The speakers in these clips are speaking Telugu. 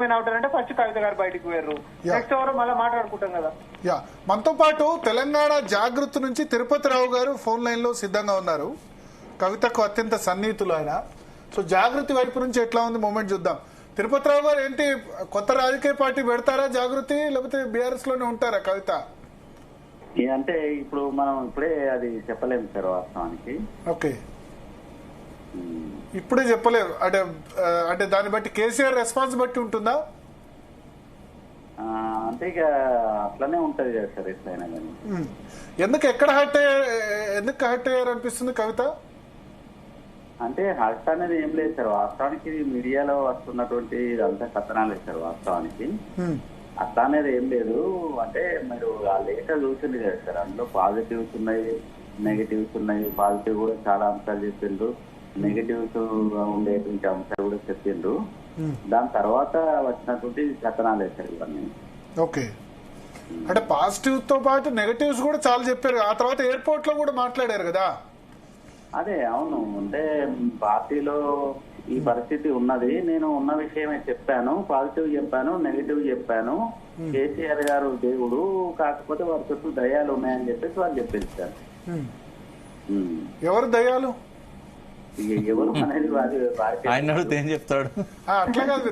అవుతారంటే ఫస్ట్ కవిత గారు బయటకు పోయారు. నెక్స్ట్ ఎవరో మళ్ళీ మాట్లాడుకుంటాం కదా. మనతో పాటు తెలంగాణ జాగృతి నుంచి తిరుపతి రావు గారు ఫోన్ లైన్ లో సిద్ధంగా ఉన్నారు. కవితకు అత్యంత సన్నిహితులు ఆయన. సో జాగృతి వైపు నుంచి ఎట్లా ఉంది మూమెంట్ చూద్దాం. తిరుపతి రావు గారు ఏంటి కొత్త రాజకీయ పార్టీ పెడతారా జాగృతి, లేకపోతే బీఆర్ఎస్ లోనే ఉంటారా కవిత? అంటే ఇప్పుడు మనం ఇప్పుడే అది చెప్పలేము సార్ వాస్తవానికి. ఓకే, ఇప్పుడే చెప్పలేరు అంటే అంటే దాన్ని బట్టి కేసీఆర్ రెస్పాన్స్ బట్టి ఉంటుందా? అంటే ఇక అట్లనే ఉంటది కదా సార్ ఎట్లయినా కానీ. ఎందుకు ఎందుకు హర్ట్ అయ్యారు అనిపిస్తుంది కవిత? అంటే హర్ట్ అనేది ఏం లేదు సార్ వాస్తవానికి. మీడియాలో వస్తున్నటువంటి ఇదంతా కథనాలే సార్ వాస్తవానికి. అట్లా అనేది ఏం లేదు. అంటే మీరు ఆ లేఖ చూసింది కదా సార్, అందులో పాజిటివ్స్ ఉన్నాయి, నెగిటివ్స్ ఉన్నాయి. పాజిటివ్ కూడా చాలా అంశాలు చెప్పిండ్రు, నెగిటివ్స్ ఉండేటువంటి అంశాలు కూడా చెప్పిండ్రు. దాని తర్వాత వచ్చినటువంటి కథనాలే సార్ ఇవన్నీ. ఓకే, అంటే పాజిటివ్ తో పాటు నెగటివ్స్ కూడా చాలా చెప్పారు. ఆ తర్వాత ఎయిర్పోర్ట్ లో కూడా మాట్లాడారు కదా. అదే అవును, అంటే పార్టీలో ఈ పరిస్థితి ఉన్నది, నేను ఉన్న విషయమే చెప్పాను, పాజిటివ్ చెప్పాను, నెగిటివ్ చెప్పాను. కేసీఆర్ గారు దేవుడు, కాకపోతే వారి చుట్టూ దయ్యాలు ఉన్నాయని చెప్పేసి వాళ్ళు చెప్పేస్తారు. ఎవరు దయ్యాలు? ఎవరు అనేది ఆయన ఏం చెప్తాడు అట్లా కాదు.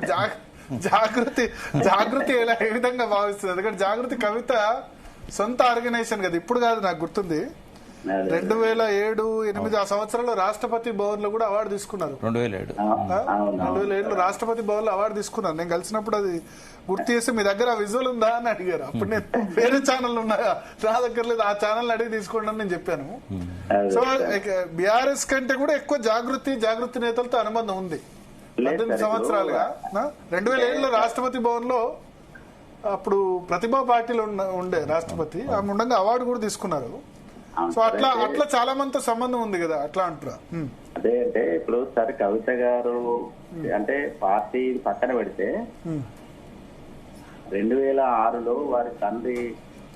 జాగృతి ఏ విధంగా భావిస్తుంది? ఎందుకంటే జాగృతి కవిత సొంత ఆర్గనైజేషన్ కదా. ఇప్పుడు కాదు, నాకు గుర్తుంది 2007-2008 ఆ సంవత్సరంలో రాష్ట్రపతి భవన్ లో కూడా అవార్డు తీసుకున్నారు. 2007 రాష్ట్రపతి భవన్ లో అవార్డు తీసుకున్నారు. నేను కలిసినప్పుడు అది గుర్తు చేసి మీ దగ్గర విజువల్ ఉందా అని అడిగారు. అప్పుడు నేను వేరే ఛానల్ ఉన్నాయా, నా దగ్గర లేదు, ఆ ఛానల్ అడిగి తీసుకోండి అని నేను చెప్పాను. సో బీఆర్ఎస్ కంటే కూడా ఎక్కువ జాగృతి నేతలతో అనుబంధం ఉంది. 18 సంవత్సరాలుగా 2007లో రాష్ట్రపతి భవన్ లో అప్పుడు ప్రతిభా పార్టీలో ఉండే రాష్ట్రపతి, ఆమె ఉండగా అవార్డు కూడా తీసుకున్నారు. సో అట్లా చాలా మందితో సంబంధం ఉంది కదా, అట్లా అంటారా? అదే అంటే ఇప్పుడు సార్ కవిత గారు అంటే పార్టీ పక్కన పెడితే 2006లో వారి తండ్రి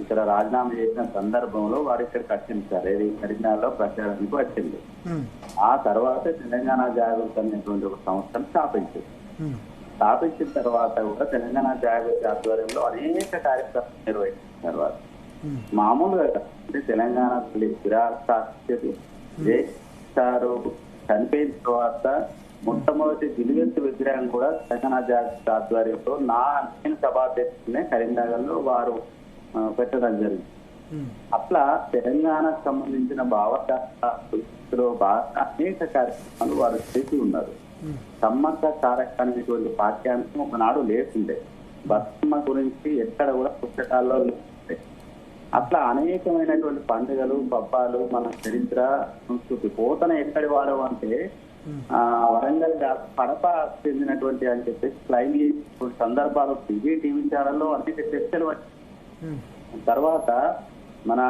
ఇక్కడ రాజీనామా చేసిన సందర్భంలో వారు ఇక్కడికి వచ్చింది సార్. ఏది కరీంనగర్లో ప్రచారానికి వచ్చింది. ఆ తర్వాత తెలంగాణ జాగృతి అనేటువంటి ఒక సంస్థను స్థాపించిన తర్వాత కూడా తెలంగాణ జాగృతి ఆధ్వర్యంలో అనేక కార్యక్రమాలు నిర్వహించిన తర్వాత మామూలుగా అంటే తెలంగాణ సారు చనిపోయిన తర్వాత మొట్టమొదటి దిలివెంతు విగ్రహం కూడా తెలంగాణ జాగృతి ఆధ్వర్యంలో నేను సభాధ్యక్షునే కరీంనగర్ లో వారు పెట్టడం జరిగింది. అట్లా తెలంగాణకు సంబంధించిన భావలో బాగా అనేక కార్యక్రమాలు వారు చేసి ఉన్నారు. సమ్మక్క సారక్క అనేటువంటి పాఠ్యాంశం ఒకనాడు లేకుండే, బతుకమ్మ గురించి ఎక్కడ కూడా పుస్తకాల్లో లేకుండే. అట్లా అనేకమైనటువంటి పండుగలు, పబ్బాలు, మన చరిత్ర, సంస్కృతి. పోతన ఎక్కడి వాడు అంటే వరంగల్ కడప చెందినటువంటి అని చెప్పేసి క్లైమ్ చేసిన సందర్భాలు టీవీ ఛానల్లో అనేక చర్చలు వచ్చాయి. తర్వాత మన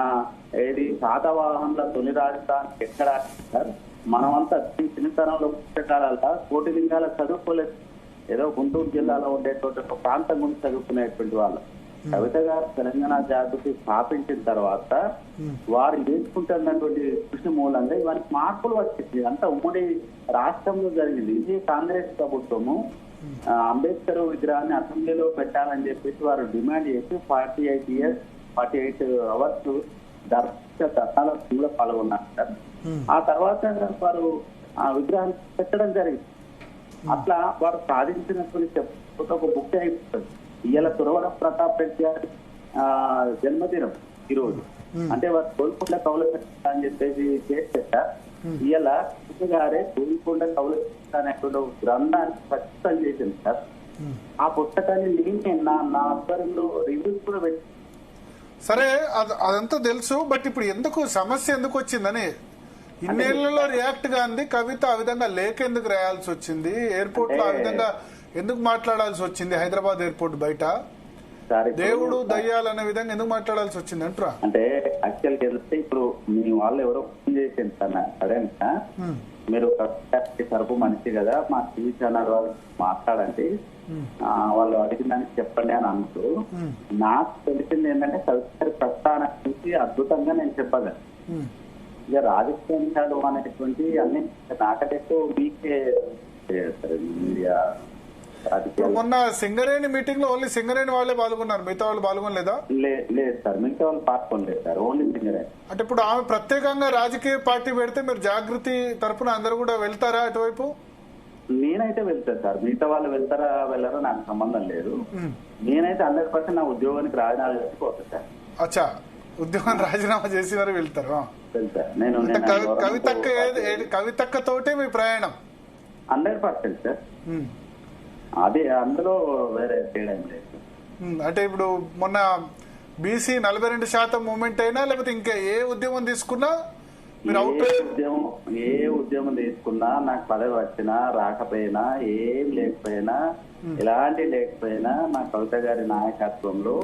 ఏది శాతవాహనుల తొలి రాజధాని ఎక్కడ, మనమంతా చిన్నతనంలో పుస్తకాలలో కోటి లింగాల చదువుకోలేదు. ఏదో గుంటూరు జిల్లాలో ఉండేటువంటి ఒక ప్రాంతం గురించి చదువుకునేటువంటి వాళ్ళు. కవిత గారు తెలంగాణ జాగృతి స్థాపించిన తర్వాత వారు నేర్చుకుంటున్నటువంటి కృషి మూలంగా ఇవన్నీ మార్పులు వచ్చింది. అంతా ఉమ్మడి రాష్ట్రంలో జరిగింది. ఇది కాంగ్రెస్ ప్రభుత్వము అంబేద్కర్ విగ్రహాన్ని అసెంబ్లీలో పెట్టాలని చెప్పేసి వారు డిమాండ్ చేసి 48 అవర్స్ ధర్నాలో పాల్గొన్నారు. ఆ తర్వాత వారు ఆ విగ్రహాన్ని పెట్టడం జరిగింది. అట్లా వారు సాధించినటువంటి ఒక బుక్ అయిపోతుంది. ఇవాళ తురవడ ప్రతాప్ రెడ్డి గారి జన్మదినం ఈరోజు. అంటే వారు గోల్కొండ కౌల అని చెప్పేసి చేస్తే ఇవాళ గారే గోల్కొండ కౌల అనేటువంటి గ్రంథాన్ని ప్రస్తుతం చేసింది సార్. ఆ పుస్తకాన్ని నేనే నా ఆధ్వర్యంలో రివ్యూస్ కూడా పెట్టి. సరే, అదంతా తెలుసు. బట్ ఇప్పుడు సమస్య ఎందుకు వచ్చిందని ఇన్నేళ్లలో రియాక్ట్ గా ఉంది కవిత. ఆ విధంగా లేఖ ఎందుకు రాయాల్సి వచ్చింది? ఎయిర్పోర్ట్ లో ఆ విధంగా ఎందుకు మాట్లాడాల్సి వచ్చింది? హైదరాబాద్ ఎయిర్పోర్ట్ బయట దేవుడు దయ్యాలు అనే విధంగా ఎందుకు మాట్లాడాల్సి వచ్చింది అంటారా? అంటే యాక్చువల్ గా ఇప్పుడు మీ వాళ్ళు ఎవరో ఫోన్ చేసింది సార్ సడన్గా, మీరు తరపు మనిషి కదా, మా టీవీ ఛానల్ వాళ్ళు మాట్లాడండి, వాళ్ళు అడిగిందని చెప్పండి అని అంటూ. నాకు తెలిసింది ఏంటంటే కవిత ప్రస్థానం చూసి అద్భుతంగా నేను చెప్పగలను. ఇక రాజకీయాలు అనేటువంటి అన్ని నాకైతే మీకే మీడియా రాజకీయాలు. మొన్న సింగరేణి మీటింగ్ లో ఓన్లీ సింగరేణి వాళ్ళే పాల్గొన్నారు, మిగతా వాళ్ళు పాల్గొనలేదా? లేదు సార్, మిగతా వాళ్ళు పాల్గొనలేదు సార్, ఓన్లీ సింగరే. అంటే ఇప్పుడు ఆమె ప్రత్యేకంగా రాజకీయ పార్టీ పెడితే మీరు జాగృతి తరపున అందరూ కూడా వెళ్తారా అటువైపు? నేనైతే వెళ్తాను సార్, మిగతా వాళ్ళు వెళ్తారా వెళ్ళారో నాకు సంబంధం లేదు. నేనైతే 100% నా ఉద్యోగానికి రాజీనామా చేసి పోతాను సార్. అచ్చా, ఉద్యోగం రాజీనామా చేసి వారు వెళ్తారు. వెళ్తా నేను. కవితక్క తోటే మీ ప్రయాణం 100% సార్. అదే, అందులో వేరే తేడా ఏం లేదు. అంటే ఇప్పుడు మొన్న బీసీ 42% మూవ్మెంట్ అయినా లేకపోతే ఇంకా ఏ ఉద్యమం తీసుకున్నా మీరు ఏ ఉద్యమం తీసుకున్నా, నాకు పదవి వచ్చినా రాకపోయినా, ఏం లేకపోయినా, ఎలాంటి లేకపోయినా, నా కవిత గారి నాయకత్వంలో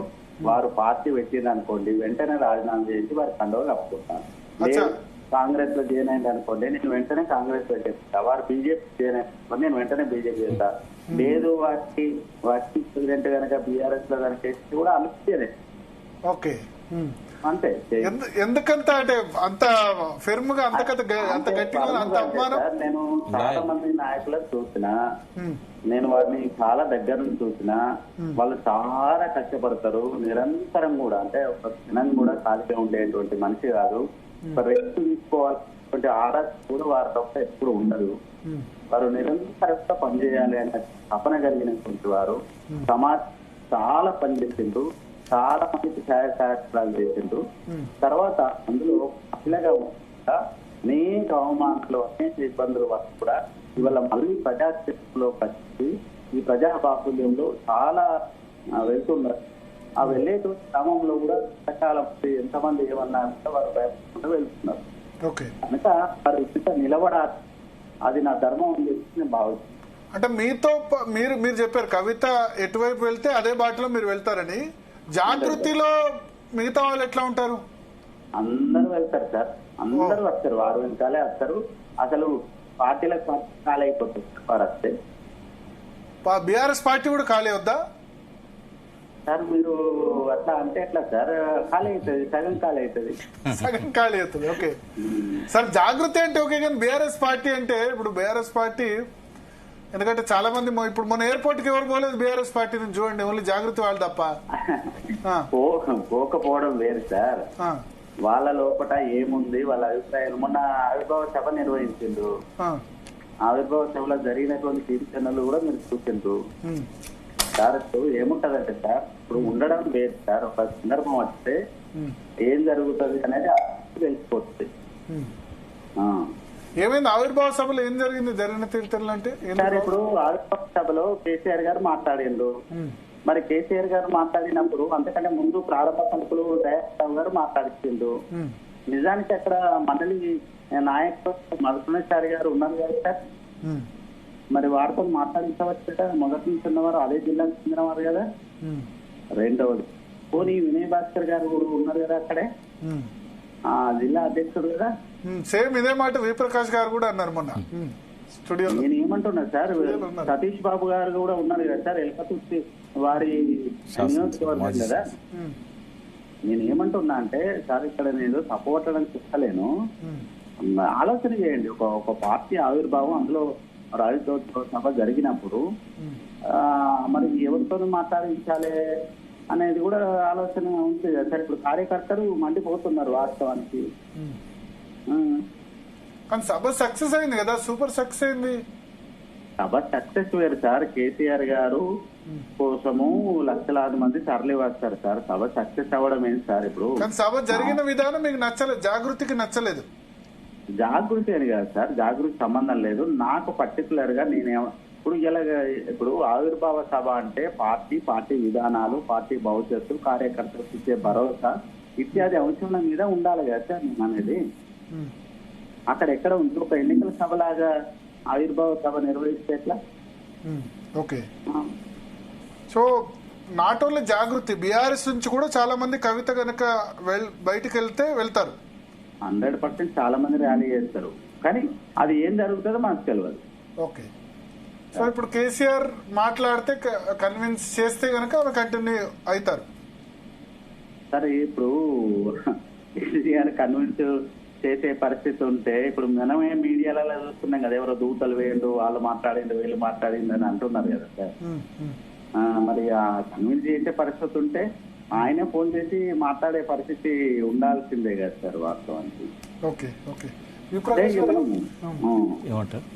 వారు పార్టీ పెట్టింది అనుకోండి, వెంటనే రాజీనామా చేసి వారి కండవ కప్పుకుంటాను. లేదు కాంగ్రెస్ లో జాయిన్ అయింది అనుకోండి, నేను వెంటనే కాంగ్రెస్ లో చేస్తా. వారు బీజేపీ జాయిన్ అయిన నేను వెంటనే బీజేపీ చేస్తా. లేదు వారికి ప్రెసిడెంట్ కనుక బీఆర్ఎస్ లో కనుక చేసి కూడా అనుకుంటే ఓకే అంతే. ఎందుకంత అంటే అంత ఫిర్మ్ గా అంత గట్టిగా అంత అభిమానం? నేను చాలా మంది నాయకులను చూసినా, నేను వారిని చాలా దగ్గర నుంచి చూసినా, వాళ్ళు చాలా కష్టపడతారు నిరంతరం కూడా. అంటే ఒక క్షణం కూడా ఖాళీగా ఉండేటువంటి మనిషి కాదు. రెస్ట్ తీసుకోవాల్సినటువంటి ఆరాధన కూడా వారి తప్ప ఎప్పుడు ఉండదు. వారు నిరంతరంగా పనిచేయాలి అనే తపన కలిగినటువంటి వారు. సమాజం చాలా పనిచేసిండ్రు, చాలా మందికి సహాయకార్యాలు చేసిండ్రు. తర్వాత అందులో మహిళగా అనేక అవమానాలు, అనేక ఇబ్బందులు వల్ల కూడా ఇవాళ మళ్ళీ ప్రజాక్షేత్రంలో వచ్చి ఈ ప్రజా బాహుల్యంలో చాలా వెళ్తున్నారు. ఆ వెళ్ళేటువంటి క్రమంలో కూడా రకరకాల ఎంతమంది ఏమన్నారంటే వారు భయపడకుండా వెళ్తున్నారు. కనుక వారి ఇంత నిలబడాలి, అది నా ధర్మం అని చెప్పి నేను భావిస్తున్నాను. అంటే మీతో మీరు చెప్పారు కవిత ఎటువైపు వెళ్తే అదే బాటలో మీరు వెళ్తారని. జాగృతిలో మిగతా వాళ్ళు ఎట్లా ఉంటారు? అందరూ వెళ్తారు సార్, అందరూ వస్తారు, వారు వెనకాలే వస్తారు. అసలు పార్టీలకు ఖాళీ అయిపోతుంది వారు వస్తే. బీఆర్ఎస్ పార్టీ కూడా ఖాళీ అవుద్దా సార్? మీరు అట్లా అంటే ఎట్లా సార్? ఖాళీ అవుతుంది, సగం ఖాళీ అవుతుంది. సగం ఖాళీ అవుతుంది. ఓకే సార్, జాగృతి అంటే ఓకే, కానీ బీఆర్ఎస్ పార్టీ అంటే ఇప్పుడు బీఆర్ఎస్ పార్టీ, ఎందుకంటే చాలా మంది ఇప్పుడు మన ఎయిర్పోర్ట్ కి ఎవరు పోలేదు బీఆర్ఎస్ పార్టీ నుంచి, చూడండి ఓన్లీ జాగృతి వాళ్ళు తప్ప. పోకపోవడం వేరు సార్, వాళ్ళ లోపల ఏముంది వాళ్ళ అభిప్రాయాలు. మొన్న ఆవిర్భావ సభ నిర్వహించిండ్రు, ఆవిర్భావ సభలో జరిగినటువంటి తీర్చనలు కూడా మీరు చూసిండ్రు సార్. ఏముంటదంటే సార్, ఇప్పుడు ఉండడం వేరు సార్. ఒక సందర్భం వస్తే ఏం జరుగుతుంది అనేది తెలిసిపోతుంది. ఏమైంది ఆవిర్భావ సభలో ఏం జరిగింది? జరిగిన తీర్థనలు అంటే సార్, ఇప్పుడు ఆవిర్భావ సభలో కేసీఆర్ గారు మాట్లాడిండ్రు. మరి కేసీఆర్ గారు మాట్లాడినప్పుడు అంతకంటే ముందు ప్రారంభ పలుకులు దయాకర్ గారు మాట్లాడిచిండు. నిజానికి అక్కడ మండలి నాయకులు మధుసూదనాచారి గారు ఉన్నారు కదా సార్, మరి వారితో మాట్లాడించవచ్చు. మొదటి నుంచి ఉన్నవారు అదే జిల్లాకు చెందినవారు కదా. రెండవది, పోనీ వినయ్ భాస్కర్ గారు కూడా ఉన్నారు కదా అక్కడే, జిల్లా అధ్యక్షుడు కదా. సేమ్ ఇదే మాట విప్రకాష్ గారు కూడా అన్నారు మొన్న స్టూడియో. నేను ఏమంటున్నా సార్, సతీష్ బాబు గారు కూడా ఉన్నారు కదా సార్, ఎల్కతుర్తి వారి నియోజకవర్గం కదా. నేను ఏమంటున్నా అంటే సార్, ఇక్కడ నేను సపోర్ట్ చెప్పలేను. ఆలోచన చేయండి, ఒక పార్టీ ఆవిర్భావం, అందులో రాజకీయ సభ జరిగినప్పుడు మరి ఎవరితో మాట్లాడించాలి అనేది కూడా ఆలోచన ఉంది కదా సార్. ఇప్పుడు కార్యకర్తలు మండిపోతున్నారు వాస్తవానికి. కానీ సభ సక్సెస్ అయింది కదా, సూపర్ సక్సెస్ అయింది. సభ సక్సెస్ వేరు సార్. కేసీఆర్ గారు కోసము లక్షలాది మంది తరలి వస్తారు సార్. సభ సక్సెస్ అవ్వడం ఏంటి సార్? ఇప్పుడు సభ జరిగిన విధానం మీకు నచ్చలేదు, జాగృతికి నచ్చలేదు. జాగృతి అని కాదు సార్, జాగృతి సంబంధం లేదు నాకు. పర్టికులర్ గా ఇప్పుడు ఆవిర్భావ సభ అంటే పార్టీ విధానాలు, పార్టీ భవిష్యత్తు, కార్యకర్తలకు ఇచ్చే భరోసా ఇత్యాది అంశాల మీద ఉండాలి కదా సార్. నేను అనేది అక్కడ ఎక్కడ ఉంది? ఒక ఎన్నికల సభలాగా ఆవిర్భావ సభ నిర్వహిస్తే ఎట్లా? Okay, so not only Jagruthi, BRS నుంచి కూడా చాలా మంది కవిత గనక బయటికి వెళ్తారు. 100% చాలా మంది ర్యాలీ చేస్తారు, కానీ అది ఏం జరుగుతుందో మనకు తెలియదు. ఓకే, సో ఇప్పుడు కేసీఆర్ మాట్లాడితే కన్విన్స్ చేస్తే గనక అవి కంటిన్యూ అవుతారు. సరే, ఇప్పుడు కేసీఆర్ కన్విన్స్ చేసే పరిస్థితి ఉంటే ఇప్పుడు మనమే మీడియాలలో చూస్తున్నాం కదా, ఎవరో దూతలు వేయండు, వాళ్ళు మాట్లాడిండు, వీళ్ళు మాట్లాడిండు అని అంటున్నారు కదా సార్. మరి ఆ కన్విన్స్ చేసే పరిస్థితి ఉంటే ఆయనే ఫోన్ చేసి మాట్లాడే పరిస్థితి ఉండాల్సిందే కదా సార్ వాస్తవానికి. ఓకే ఓకే అదే మనం, ఏమంటారు